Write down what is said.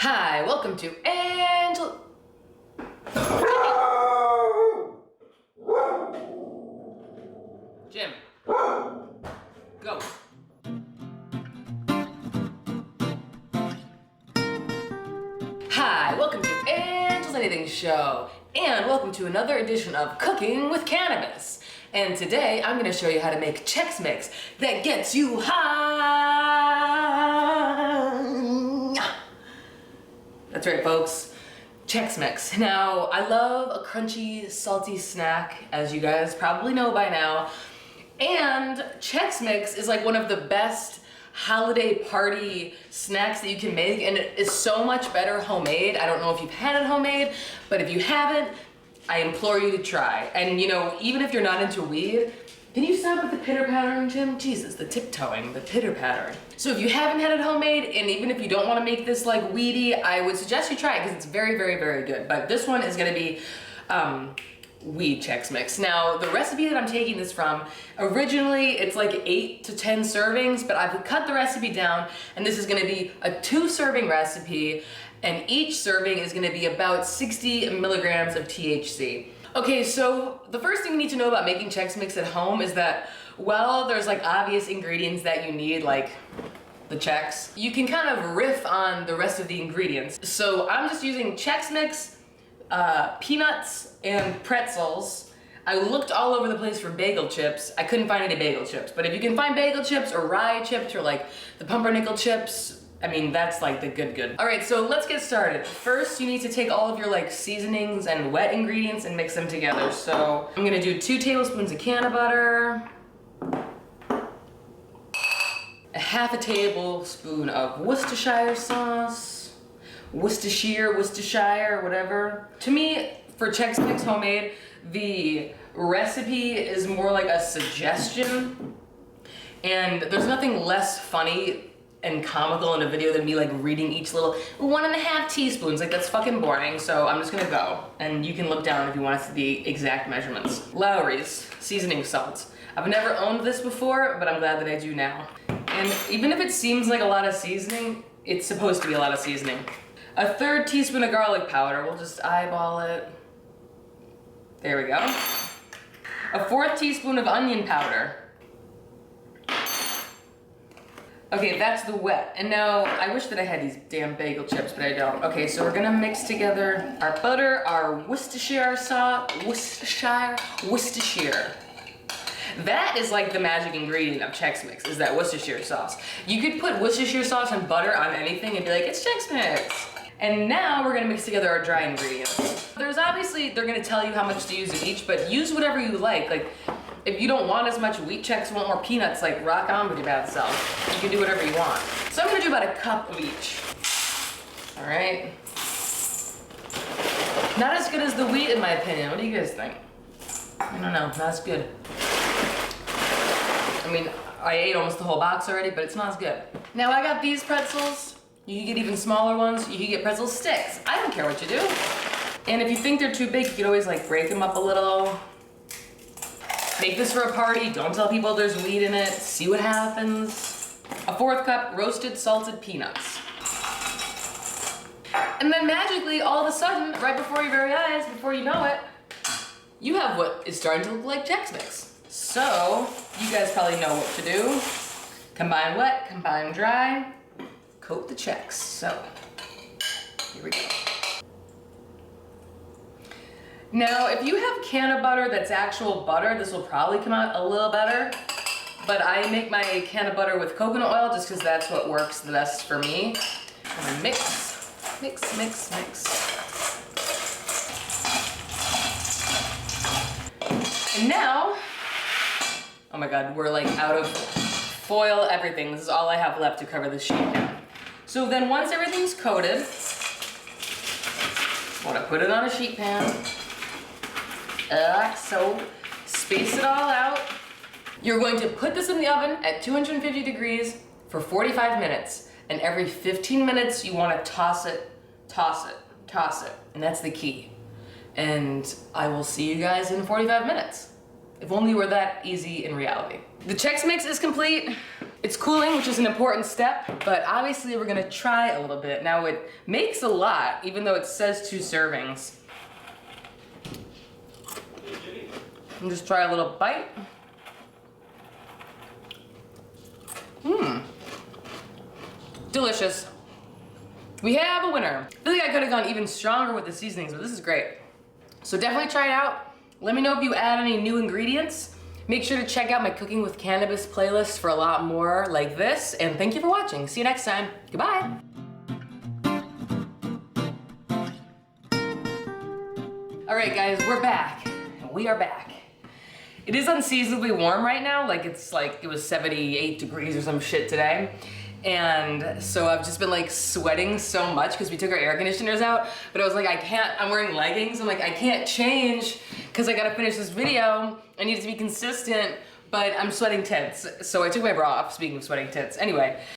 Hi, welcome to Angel. Jim, go. Hi, welcome to Angel's Anything Show, and welcome to another edition of Cooking with Cannabis. And today I'm going to show you how to make Chex Mix that gets you high. That's right, folks. Chex Mix. Now, I love a crunchy, salty snack, as you guys probably know by now. And Chex Mix is like one of the best holiday party snacks that you can make, and it is so much better homemade. I don't know if you've had it homemade, but if you haven't, I implore you to try. And you know, even if you're not into weed, can you stop with the pitter-pattering, Jim? Jesus, the tiptoeing, the pitter-pattering. So if you haven't had it homemade, and even if you don't want to make this like weedy, I would suggest you try it because it's very, very, very good. But this one is gonna be weed Chex Mix. Now, the recipe that I'm taking this from, originally it's like 8 to 10 servings, but I've cut the recipe down, and this is gonna be a 2-serving recipe, and each serving is gonna be about 60 milligrams of THC. Okay, so the first thing you need to know about making Chex Mix at home is that while there's like obvious ingredients that you need, like the Chex, you can kind of riff on the rest of the ingredients. So I'm just using Chex Mix, peanuts, and pretzels. I looked all over the place for bagel chips. I couldn't find any bagel chips, but if you can find bagel chips or rye chips or like the pumpernickel chips, I mean, that's like the good. All right, so let's get started. First, you need to take all of your like seasonings and wet ingredients and mix them together. So I'm gonna do 2 tablespoons of can butter, a half a tablespoon of Worcestershire sauce, Worcestershire, whatever. To me, for Chex Mix homemade, the recipe is more like a suggestion, and there's nothing less funny and comical in a video than me like reading each little 1.5 teaspoons. Like, that's fucking boring, so I'm just gonna go. And you can look down if you want to see the exact measurements. Lowry's seasoning salt. I've never owned this before, but I'm glad that I do now. And even if it seems like a lot of seasoning, it's supposed to be a lot of seasoning. A 1/3 teaspoon of garlic powder. We'll just eyeball it. There we go. A 1/4 teaspoon of onion powder. Okay, that's the wet. And now, I wish that I had these damn bagel chips, but I don't. Okay, so we're gonna mix together our butter, our Worcestershire sauce, Worcestershire. That is like the magic ingredient of Chex Mix, is that Worcestershire sauce. You could put Worcestershire sauce and butter on anything and be like, it's Chex Mix. And now we're gonna mix together our dry ingredients. There's obviously, they're gonna tell you how much to use of each, but use whatever you like. Like, if you don't want as much wheat Chex, want more peanuts, like rock on with your bad self. You can do whatever you want. So I'm gonna do about a cup of each. All right. Not as good as the wheat in my opinion. What do you guys think? I don't know, not as good. I mean, I ate almost the whole box already, but it's not as good. Now I got these pretzels. You can get even smaller ones. You can get pretzel sticks. I don't care what you do. And if you think they're too big, you can always like break them up a little. Make this for a party, don't tell people there's weed in it, see what happens. A 1/4 cup roasted salted peanuts. And then magically, all of a sudden, right before your very eyes, before you know it, you have what is starting to look like Chex Mix. So, you guys probably know what to do. Combine wet, combine dry, coat the Chex. So, here we go. Now, if you have can butter that's actual butter, this will probably come out a little better. But I make my can butter with coconut oil just because that's what works the best for me. I'm gonna mix. And now, oh my God, we're like out of foil, everything. This is all I have left to cover this sheet now. So then once everything's coated, I wanna put it on a sheet pan. Like so, space it all out. You're going to put this in the oven at 250 degrees for 45 minutes. And every 15 minutes, you want to toss it. And that's the key. And I will see you guys in 45 minutes. If only were that easy in reality. The Chex Mix is complete. It's cooling, which is an important step, but obviously we're gonna try a little bit. Now it makes a lot, even though it says 2 servings. And just try a little bite. Delicious. We have a winner. I feel like I could have gone even stronger with the seasonings, but this is great. So definitely try it out. Let me know if you add any new ingredients. Make sure to check out my Cooking with Cannabis playlist for a lot more like this. And thank you for watching. See you next time. Goodbye. All right, guys, we're back. We are back. It is unseasonably warm right now. Like it was 78 degrees or some shit today. And so I've just been like sweating so much because we took our air conditioners out, but I was like, I'm wearing leggings. I'm like, I can't change because I gotta finish this video. I need it to be consistent, but I'm sweating tits. So I took my bra off, speaking of sweating tits. Anyway.